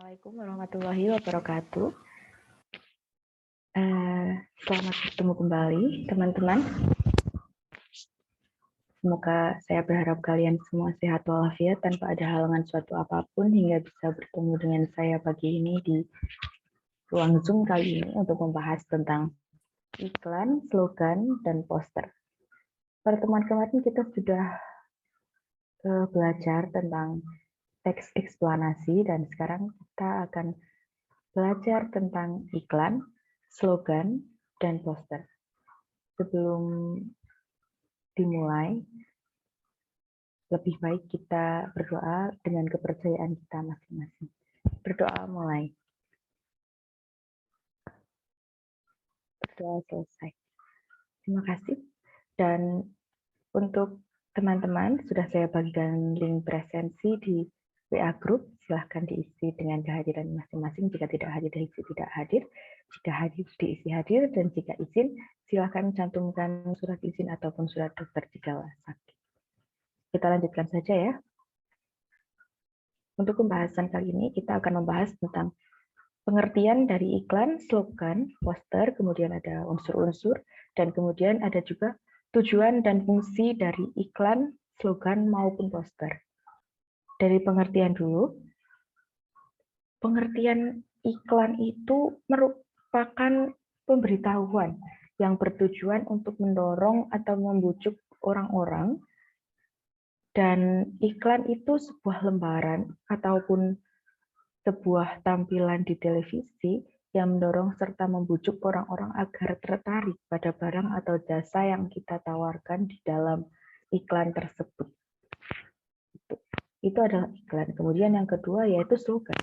Assalamualaikum warahmatullahi wabarakatuh. Selamat bertemu kembali, teman-teman. Semoga saya berharap kalian semua sehat walafiat tanpa ada halangan suatu apapun hingga bisa bertemu dengan saya pagi ini di ruang Zoom kali ini untuk membahas tentang iklan, slogan, dan poster. Pertemuan kemarin kita sudah belajar tentang teks eksplanasi dan sekarang kita akan belajar tentang iklan, slogan, dan poster. Sebelum dimulai, lebih baik kita berdoa dengan kepercayaan kita masing-masing. Berdoa mulai. Berdoa selesai. Terima kasih. Dan untuk teman-teman, sudah saya bagikan link presensi di WA Group. Silahkan diisi dengan kehadiran masing-masing. Jika tidak hadir, diisi tidak hadir. Jika hadir, diisi hadir. Dan jika izin, silahkan cantumkan surat izin ataupun surat dokter jika sakit. Kita lanjutkan saja ya. Untuk pembahasan kali ini, kita akan membahas tentang pengertian dari iklan, slogan, poster, kemudian ada unsur-unsur, dan kemudian ada juga tujuan dan fungsi dari iklan, slogan, maupun poster. Dari pengertian dulu, pengertian iklan itu merupakan pemberitahuan yang bertujuan untuk mendorong atau membujuk orang-orang, dan iklan itu sebuah lembaran ataupun sebuah tampilan di televisi yang mendorong serta membujuk orang-orang agar tertarik pada barang atau jasa yang kita tawarkan di dalam iklan tersebut. Itu adalah iklan. Kemudian yang kedua yaitu slogan.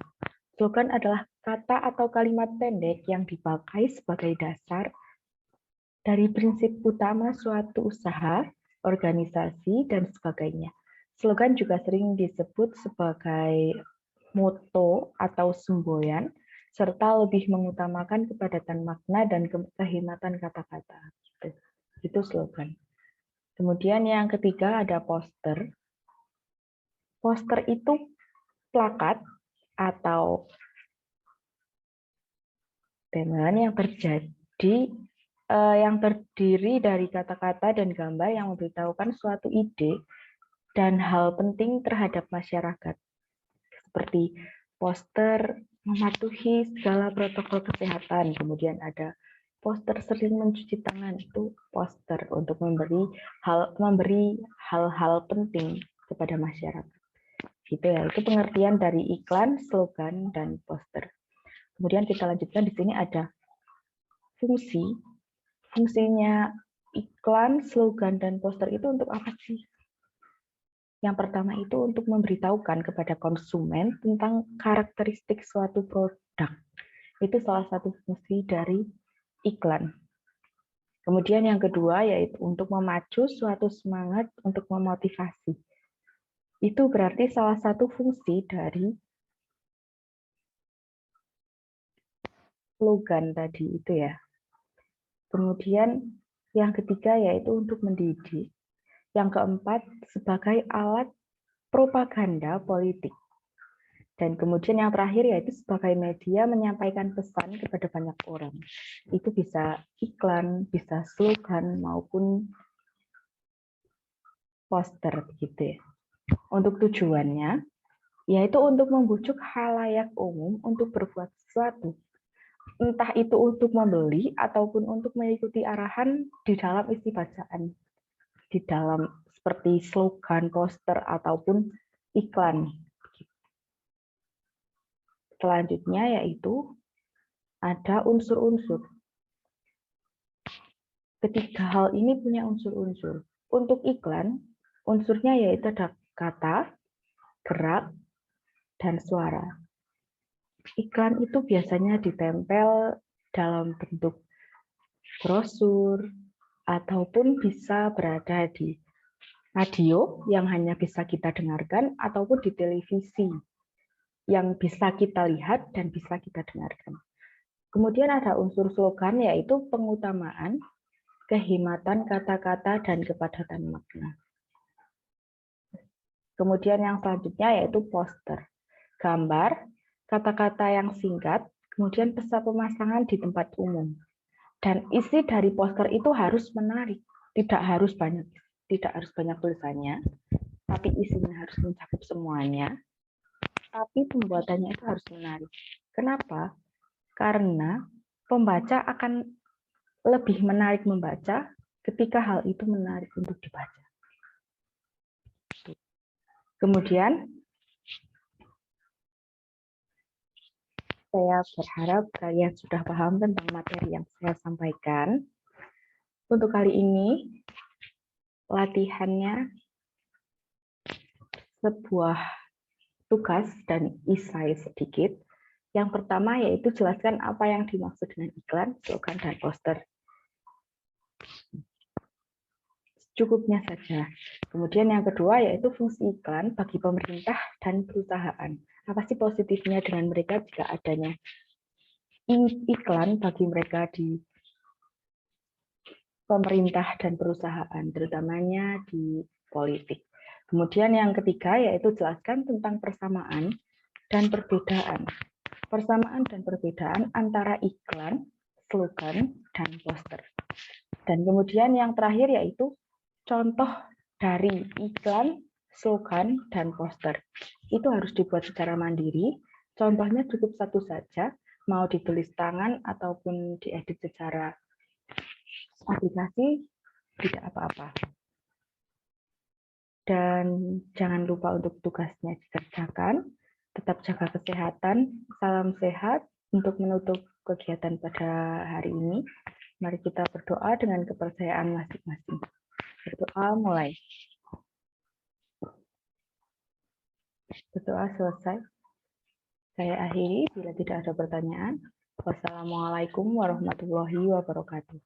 Slogan adalah kata atau kalimat pendek yang dipakai sebagai dasar dari prinsip utama suatu usaha, organisasi, dan sebagainya. Slogan juga sering disebut sebagai moto atau semboyan, serta lebih mengutamakan kepadatan makna dan kehematan kata-kata. Itu slogan. Kemudian yang ketiga ada poster. Poster itu plakat atau banner yang terdiri dari kata-kata dan gambar yang memberitahukan suatu ide dan hal penting terhadap masyarakat. Seperti poster mematuhi segala protokol kesehatan, kemudian ada poster sering mencuci tangan, itu poster untuk memberi hal-hal penting kepada masyarakat. Gitu ya, itu pengertian dari iklan, slogan, dan poster. Kemudian kita lanjutkan di sini ada fungsi. Fungsinya iklan, slogan, dan poster itu untuk apa sih? Yang pertama itu untuk memberitahukan kepada konsumen tentang karakteristik suatu produk. Itu salah satu fungsi dari iklan. Kemudian yang kedua yaitu untuk memacu suatu semangat untuk memotivasi. Itu berarti salah satu fungsi dari slogan tadi itu ya. Kemudian yang ketiga yaitu untuk mendidik. Yang keempat sebagai alat propaganda politik. Dan kemudian yang terakhir yaitu sebagai media menyampaikan pesan kepada banyak orang. Itu bisa iklan, bisa slogan, maupun poster begitu ya. Untuk tujuannya, yaitu untuk membujuk khalayak umum untuk berbuat sesuatu. Entah itu untuk membeli ataupun untuk mengikuti arahan di dalam isi bacaan. Di dalam seperti slogan, poster, ataupun iklan. Selanjutnya yaitu ada unsur-unsur. Ketiga hal ini punya unsur-unsur. Untuk iklan, unsurnya yaitu ada kata, gerak, dan suara. Iklan itu biasanya ditempel dalam bentuk brosur, ataupun bisa berada di radio yang hanya bisa kita dengarkan, ataupun di televisi yang bisa kita lihat dan bisa kita dengarkan. Kemudian ada unsur slogan yaitu pengutamaan, kehematan kata-kata, dan kepadatan makna. Kemudian yang selanjutnya yaitu poster. Gambar, kata-kata yang singkat, kemudian pesan pemasangan di tempat umum. Dan isi dari poster itu harus menarik, tidak harus banyak tulisannya, tapi isinya harus mencakup semuanya. Tapi pembuatannya itu harus menarik. Kenapa? Karena pembaca akan lebih menarik membaca ketika hal itu menarik untuk dibaca. Kemudian, saya berharap kalian sudah paham tentang materi yang saya sampaikan. Untuk kali ini, latihannya sebuah tugas dan esai sedikit. Yang pertama yaitu jelaskan apa yang dimaksud dengan iklan, slogan, dan poster. Cukupnya saja. Kemudian yang kedua yaitu fungsi iklan bagi pemerintah dan perusahaan. Apa sih positifnya dengan mereka jika adanya iklan bagi mereka di pemerintah dan perusahaan, terutamanya di politik. Kemudian yang ketiga yaitu jelaskan tentang persamaan dan perbedaan. Persamaan dan perbedaan antara iklan, slogan, dan poster. Dan kemudian yang terakhir yaitu contoh dari iklan, slogan, dan poster. Itu harus dibuat secara mandiri. Contohnya cukup satu saja, mau ditulis tangan ataupun diedit secara aplikasi, tidak apa-apa. Dan jangan lupa untuk tugasnya dikerjakan. Tetap jaga kesehatan. Salam sehat untuk menutup kegiatan pada hari ini. Mari kita berdoa dengan kepercayaan masing-masing. Berdoa mulai. Berdoa selesai. Saya akhiri bila tidak ada pertanyaan. Wassalamualaikum warahmatullahi wabarakatuh.